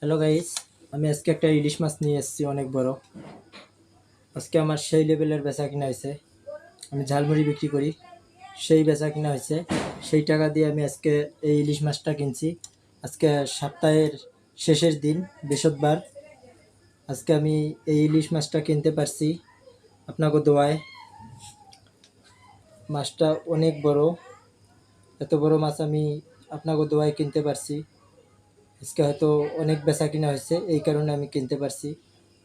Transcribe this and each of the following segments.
Hello guys, আমি আজকে একটা ইলিশ মাছ নিয়ে এসেছি অনেক বড়। আজকে আমার সেই লেভেলের বেচা কিনা হয়েছে। আমি ঝালমুড়ি বিক্রি করি, সেই বেচা কিনা হয়েছে। সেই টাকা দিয়ে আমি আজকে এই ইলিশ মাছটা কিনছি। আজকে সপ্তাহের শেষের দিন, বৃহস্পতিবার। আজকে আমি এই ইলিশ মাছটা কিনতে পারছি আপনাকে দোয়ায়। মাছটা অনেক বড়, এত বড় মাছ আমি আপনাকে দোয়ায় কিনতে পারছি। আজকে হয়তো অনেক বেচা কিনা হয়েছে, এই কারণে আমি কিনতে পারছি।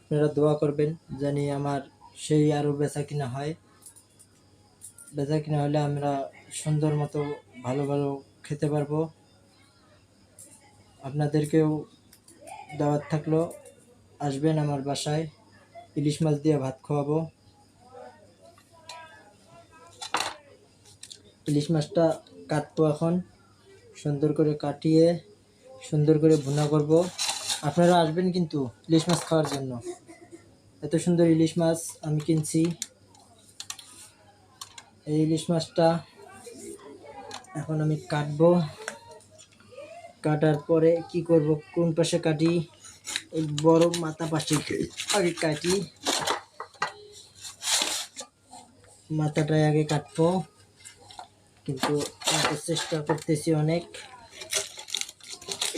আপনারা দোয়া করবেন জানি আমার সেই আরও বেচা কিনা হয়। বেচা কিনা হলে আমরা সুন্দর মতো ভালো ভালো খেতে পারবো। আপনাদেরকেও দাওয়াত থাকলো, আসবেন আমার বাসায়, ইলিশ মাছ দিয়ে ভাত খাওয়াবো। ইলিশ মাছটা কাটবো এখন, সুন্দর করে কাটিয়ে সুন্দর করে ভুনা করব। আপনারা আসবেন কিন্তু ইলিশ মাছ খাওয়ার জন্য। এত সুন্দর ইলিশ মাছ আমি কিনছি। এই ইলিশ মাছটা এখন আমি কাটবো। কাটার পরে কি করব, কোন পাশে কাটি, এই বড় মাথা পাশে আগে কাটি। মাথাটাই আগে কাটবো, কিন্তু চেষ্টা করতেছি অনেক।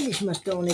ইলিশ মাছটা অনেক